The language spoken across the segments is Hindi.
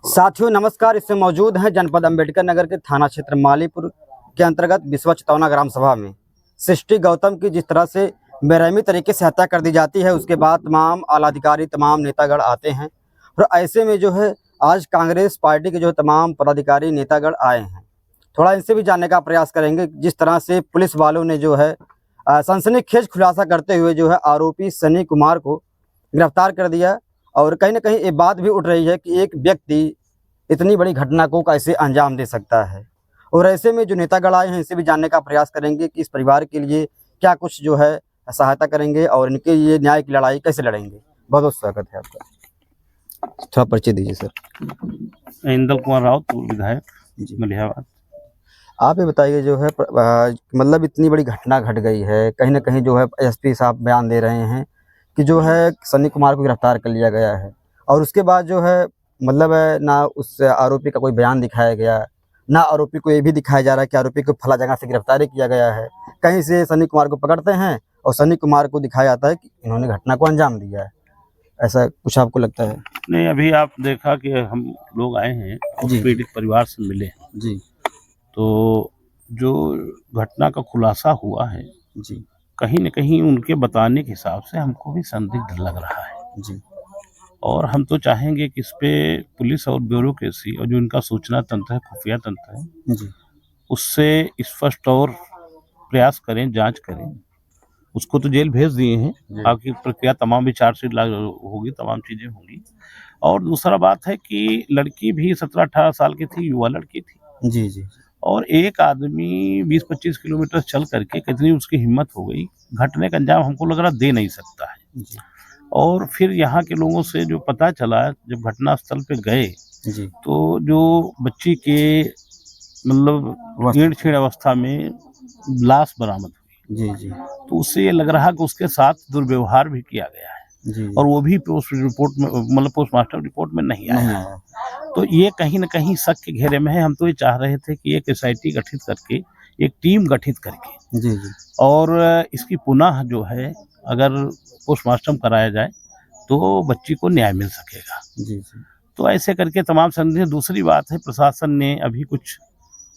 साथियों नमस्कार। इसमें मौजूद हैं जनपद अंबेडकर नगर के थाना क्षेत्र मालीपुर के अंतर्गत बिस्वा चितौना ग्राम सभा में सृष्टि गौतम की जिस तरह से बेरहमी तरीके से हत्या कर दी जाती है, उसके बाद तमाम आलाधिकारी तमाम नेतागण आते हैं। और ऐसे में जो है आज कांग्रेस पार्टी के जो तमाम पदाधिकारी नेतागण आए हैं। थोड़ा इनसे भी जानने का प्रयास करेंगे जिस तरह से पुलिस वालों ने जो है सनसनीखेज खुलासा करते हुए जो है आरोपी सनी कुमार को गिरफ्तार कर दिया। और कहीं ना कहीं ये बात भी उठ रही है कि एक व्यक्ति इतनी बड़ी घटना को कैसे अंजाम दे सकता है। और ऐसे में जो नेतागण आए हैं इनसे भी जानने का प्रयास करेंगे कि इस परिवार के लिए क्या कुछ जो है सहायता करेंगे और इनके ये न्याय की लड़ाई कैसे लड़ेंगे। बहुत बहुत स्वागत है आपका। थोड़ा परिचय दीजिए सर। इंदल कुमार राउत, विधायक जी, मलिहाबाद। आप ये बताइए जो है मतलब इतनी बड़ी घटना घट गई है, कहीं ना कहीं जो है एसपी साहब बयान दे रहे हैं कि जो है सनी कुमार को गिरफ्तार कर लिया गया है। और उसके बाद जो है मतलब ना उस आरोपी का कोई बयान दिखाया गया, ना आरोपी को ये भी दिखाया जा रहा है कि आरोपी को फला जगह से गिरफ्तार किया गया है। कहीं से सनी कुमार को पकड़ते हैं और सनी कुमार को दिखाया जाता है कि इन्होंने घटना को अंजाम दिया है। ऐसा कुछ आपको लगता है? नहीं, अभी आप देखा कि हम लोग आए हैं और जी। पीड़ित परिवार से मिले, जी तो जो घटना का खुलासा हुआ है जी कहीं न कहीं उनके बताने के हिसाब से हमको भी संदिग्ध लग रहा है। जी और हम तो चाहेंगे कि इस पे पुलिस और ब्यूरोक्रेसी और जो इनका सूचना तंत्र है, खुफिया तंत्र है, जी उससे स्पष्ट और प्रयास करें, जांच करें। उसको तो जेल भेज दिए हैं, आगे प्रक्रिया तमाम भी चार्जशीट होगी, तमाम चीज़ें होंगी। और दूसरा बात है कि लड़की भी 17-18 साल की थी, युवा लड़की थी। जी जी और एक आदमी 20-25 किलोमीटर चल करके कितनी उसकी हिम्मत हो गई, घटने का अंजाम हमको लग रहा दे नहीं सकता है। जी और फिर यहाँ के लोगों से जो पता चला जब घटना स्थल पे गए, जी तो जो बच्ची के मतलब छीण अवस्था में लाश बरामद हुई। जी जी तो उससे ये लग रहा कि उसके साथ दुर्व्यवहार भी किया गया है। जी और वो भी पोस्ट रिपोर्ट में मतलब पोस्टमार्टम रिपोर्ट में नहीं आया है। तो ये कहीं न कहीं शक के घेरे में है। हम तो ये चाह रहे थे कि एक एसआईटी गठित करके, एक टीम गठित करके जी जी और इसकी पुनः जो है अगर पोस्टमार्टम कराया जाए तो बच्ची को न्याय मिल सकेगा। जी जी तो ऐसे करके तमाम संदेश। दूसरी बात है, प्रशासन ने अभी कुछ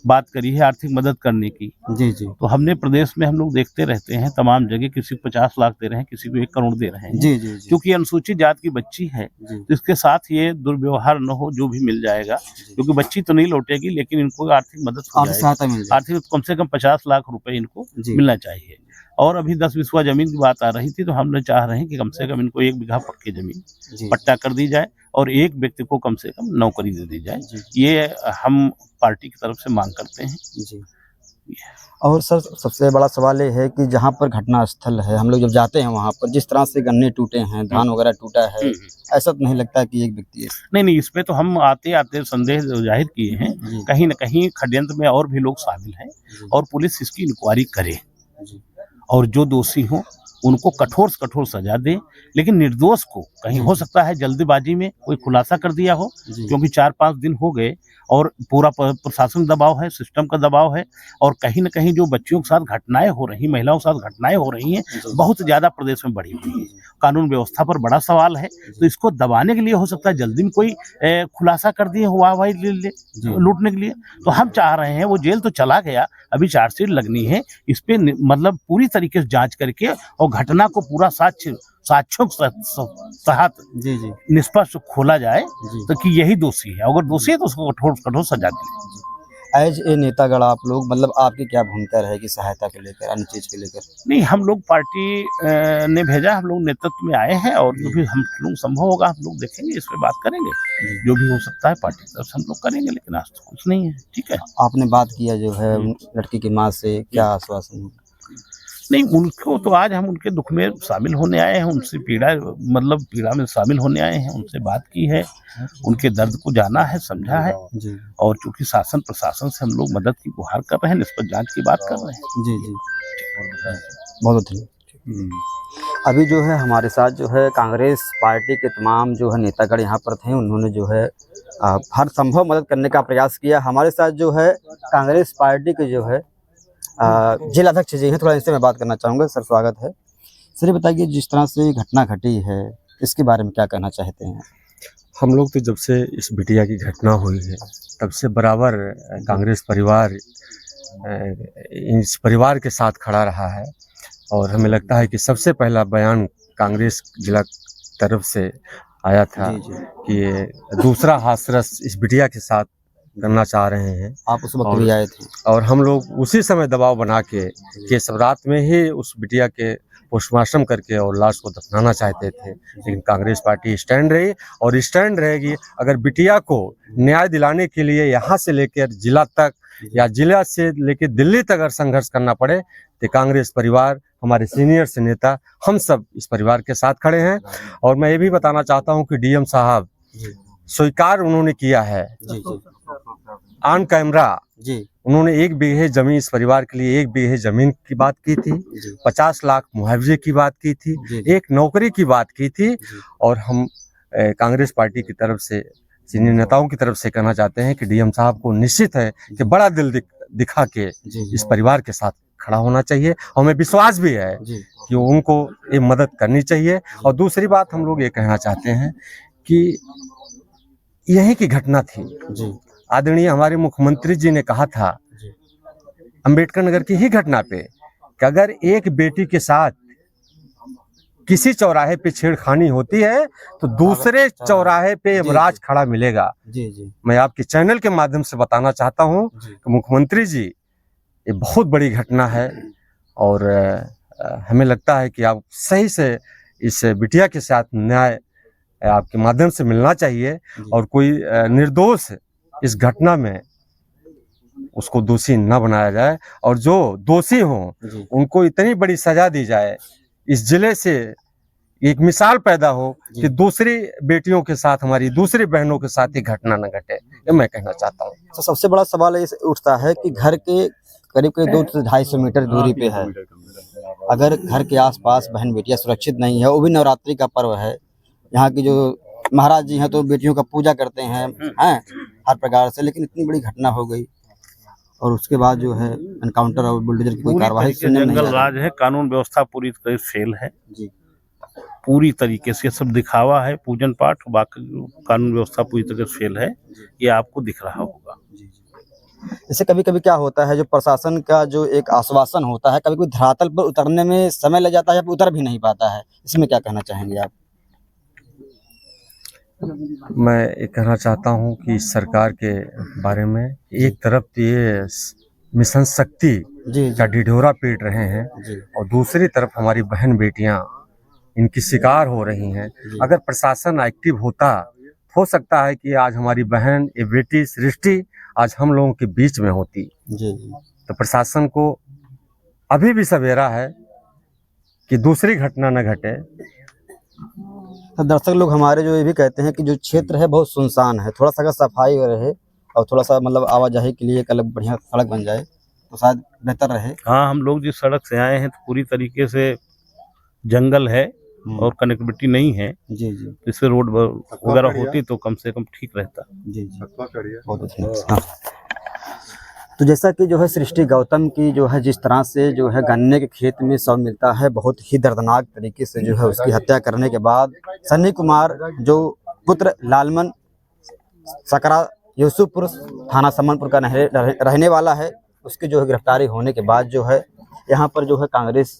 बात करी है आर्थिक मदद करने की। जी जी तो हमने प्रदेश में हम लोग देखते रहते हैं तमाम जगह, किसी को 50 लाख दे रहे हैं, किसी को 1 करोड़ दे रहे हैं। जी जी जी क्योंकि अनुसूचित जाति की बच्ची है, जी तो इसके साथ ये दुर्व्यवहार न हो, जो भी मिल जाएगा। क्योंकि बच्ची तो नहीं लौटेगी, लेकिन इनको आर्थिक मदद हो आर्थिक जाएगी। सहायता मिल जाए। आर्थिक कम से कम 50 लाख रुपए इनको जी मिलना चाहिए। और अभी 10 बिस्वा जमीन की बात आ रही थी, तो हमने चाह रहे हैं कि कम से कम इनको 1 बीघा पक्की जमीन जी पट्टा कर दी जाए और एक व्यक्ति को कम से कम नौकरी दे दी जाए। जी ये हम पार्टी की तरफ से मांग करते हैं। जी। और सर सबसे बड़ा सवाल ये है कि जहाँ पर घटना स्थल है, हम लोग जब जाते हैं वहाँ पर जिस तरह से गन्ने टूटे हैं, धान वगैरह टूटा है, ऐसा तो नहीं लगता कि एक व्यक्ति है? नहीं, इसमें तो हम आते-आते संदेह जाहिर किए हैं। जी कहीं न कहीं षड्यंत्र में और भी लोग शामिल हैं और पुलिस इसकी इंक्वायरी करे जी और जो दोषी हों उनको कठोर से कठोर सजा दे। लेकिन निर्दोष को कहीं हो सकता है जल्दबाजी में कोई खुलासा कर दिया हो, जी क्योंकि 4-5 दिन हो गए और पूरा प्रशासन दबाव है, सिस्टम का दबाव है। और कहीं न कहीं जो बच्चियों के साथ घटनाएँ हो रही, महिलाओं के साथ घटनाएँ हो रही हैं, बहुत ज़्यादा प्रदेश में बढ़ी हुई हैं। कानून व्यवस्था पर बड़ा सवाल है। तो इसको दबाने के लिए हो सकता है जल्दी में कोई खुलासा कर दिए वाह-वाही ले लूटने के लिए। तो हम चाह रहे हैं, वो जेल तो चला गया, अभी चार्जशीट लगनी है। इस पे मतलब पूरी तरीके से जाँच करके और घटना को पूरा साक्ष्यों के साथ जी जी निष्पक्ष खोला जाए, जी तो कि यही दोषी है। अगर दोषी है तो उसको कठोर से कठोर सजा दी। एज ए नेतागण आप लोग मतलब आपकी क्या भूमिका रहेगी सहायता को लेकर, अन्य चीज को लेकर? नहीं, हम लोग पार्टी ने भेजा, हम लोग नेतृत्व में आए हैं और जो भी हम लोग संभव होगा हम लोग देखेंगे, इस पे बात करेंगे। जो भी हो सकता है पार्टी की तरफ से हम लोग करेंगे, लेकिन आज तो कुछ नहीं है। ठीक है। आपने बात किया जो है लड़की की माँ से, क्या आश्वासन? नहीं, उनको तो आज हम उनके दुख में शामिल होने आए हैं, उनसे पीड़ा में शामिल होने आए हैं, उनसे बात की है, उनके दर्द को जाना है, समझा है। जी और चूंकि शासन प्रशासन से हम लोग मदद की गुहार कर रहे हैं, इस पर जांच की बात कर रहे हैं। जी जी बहुत धन्यवाद। अभी जो है हमारे साथ जो है कांग्रेस पार्टी के तमाम जो है नेतागण यहाँ पर थे, उन्होंने जो है हर संभव मदद करने का प्रयास किया। हमारे साथ जो है कांग्रेस पार्टी के जो है जिला अध्यक्ष जी हैं, थोड़ा इनसे मैं बात करना चाहूँगा। सर स्वागत है। सर ये बताइए जिस तरह से घटना घटी है इसके बारे में क्या कहना चाहते हैं? हम लोग तो जब से इस बिटिया की घटना हुई है तब से बराबर कांग्रेस परिवार इस परिवार के साथ खड़ा रहा है और हमें लगता है कि सबसे पहला बयान कांग्रेस जिला तरफ से आया था कि दूसरा हाथरस इस बिटिया के साथ करना चाह रहे हैं। आप उस वक्त भी आए थे और हम लोग उसी समय दबाव बना के केशव रात में ही उस बिटिया के पोस्टमार्टम करके और लाश को दफनाना चाहते थे, लेकिन कांग्रेस पार्टी स्टैंड रही और स्टैंड रहेगी। अगर बिटिया को न्याय दिलाने के लिए यहाँ से लेकर जिला तक या जिला से लेकर दिल्ली तक अगर संघर्ष करना पड़े तो कांग्रेस परिवार, हमारे सीनियर से नेता, हम सब इस परिवार के साथ खड़े हैं। और मैं ये भी बताना चाहता हूँ कि डीएम साहब स्वीकार उन्होंने किया है ऑन कैमरा। उन्होंने 1 बीघे जमीन इस परिवार के लिए 1 बीघे जमीन की बात की थी, 50 लाख मुआवजे की बात की थी, एक नौकरी की बात की थी। और हम कांग्रेस पार्टी की तरफ से सीनियर नेताओं की तरफ से कहना चाहते हैं कि डीएम साहब को निश्चित है कि बड़ा दिल दिखा के इस परिवार के साथ खड़ा होना चाहिए। और हमें विश्वास भी है कि उनको ये मदद करनी चाहिए। और दूसरी बात हम लोग ये कहना चाहते हैं कि यही की घटना थी। आदरणीय हमारे मुख्यमंत्री जी ने कहा था अंबेडकर नगर की ही घटना पे कि अगर एक बेटी के साथ किसी चौराहे पे छेड़खानी होती है तो दूसरे चौराहे पे यमराज खड़ा मिलेगा। मैं आपके चैनल के माध्यम से बताना चाहता हूं कि मुख्यमंत्री जी, ये बहुत बड़ी घटना है और हमें लगता है कि आप सही से इस बिटिया के साथ न्याय आपके माध्यम से मिलना चाहिए और कोई निर्दोष इस घटना में उसको दोषी न बनाया जाए और जो दोषी हों उनको इतनी बड़ी सजा दी जाए, इस जिले से एक मिसाल पैदा हो कि दूसरी बेटियों के साथ, हमारी दूसरी बहनों के साथ ये घटना न घटे। ये मैं कहना चाहता हूँ। तो सबसे बड़ा सवाल ये उठता है कि घर के करीब 200 से 250 मीटर दूरी पे है, अगर घर के आसपास बहन बेटियां सुरक्षित नहीं है, वो भी नवरात्रि का पर्व है, यहाँ की जो महाराज जी हैं तो बेटियों का पूजा करते हैं हर प्रकार से, लेकिन इतनी बड़ी घटना हो गई और उसके बाद जो है एनकाउंटर और बुलडोजर की कोई कार्रवाई सुनने में नहीं जंगल राज है, कानून व्यवस्था पूरी तरह फेल है जी, पूरी तरीके से सब दिखावा है, पूजन पाठ, बाकी कानून व्यवस्था पूरी तरह से फेल है, ये आपको दिख रहा होगा। जैसे कभी कभी क्या होता है, जो प्रशासन का जो एक आश्वासन होता है, कभी कभी धरातल पर उतरने में समय लग जाता है, उतर भी नहीं पाता है, इसमें क्या कहना चाहेंगे आप? मैं ये कहना चाहता हूँ कि सरकार के बारे में एक तरफ तो ये मिशन शक्ति का ढिढोरा पीट रहे हैं और दूसरी तरफ हमारी बहन बेटियां इनकी शिकार हो रही हैं। अगर प्रशासन एक्टिव होता, हो सकता है कि आज हमारी बहन, ये बेटी सृष्टि आज हम लोगों के बीच में होती। तो प्रशासन को अभी भी सवेरा है कि दूसरी घटना न घटे। तो दर्शक लोग हमारे जो ये भी कहते हैं कि जो क्षेत्र है बहुत सुनसान है, थोड़ा सा अगर सफाई रहे और थोड़ा सा मतलब आवाजाही के लिए एक अलग बढ़िया सड़क बन जाए तो शायद बेहतर रहे। हाँ, हम लोग जिस सड़क से आए हैं तो पूरी तरीके से जंगल है और कनेक्टिविटी नहीं है जी, इससे रोड वगैरह होती तो कम से कम ठीक रहता जी। बहुत अच्छा। तो जैसा कि जो है सृष्टि गौतम की जो है जिस तरह से जो है गन्ने के खेत में शव मिलता है, बहुत ही दर्दनाक तरीके से जो है उसकी हत्या करने के बाद सन्नी कुमार जो पुत्र लालमन सकरा यूसुफपुर थाना समनपुर का रहने वाला है, उसकी जो है गिरफ्तारी होने के बाद जो है यहाँ पर जो है कांग्रेस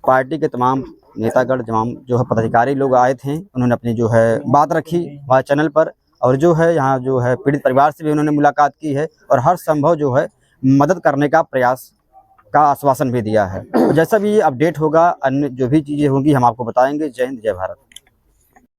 पार्टी के तमाम नेतागण, तमाम जो है पदाधिकारी लोग आए थे, उन्होंने अपनी जो है बात रखी हमारे चैनल पर और जो है यहाँ जो है पीड़ित परिवार से भी उन्होंने मुलाकात की है और हर संभव जो है मदद करने का प्रयास का आश्वासन भी दिया है। तो जैसा भी अपडेट होगा, अन्य जो भी चीज़ें होंगी हम आपको बताएंगे। जय हिंद, जय भारत।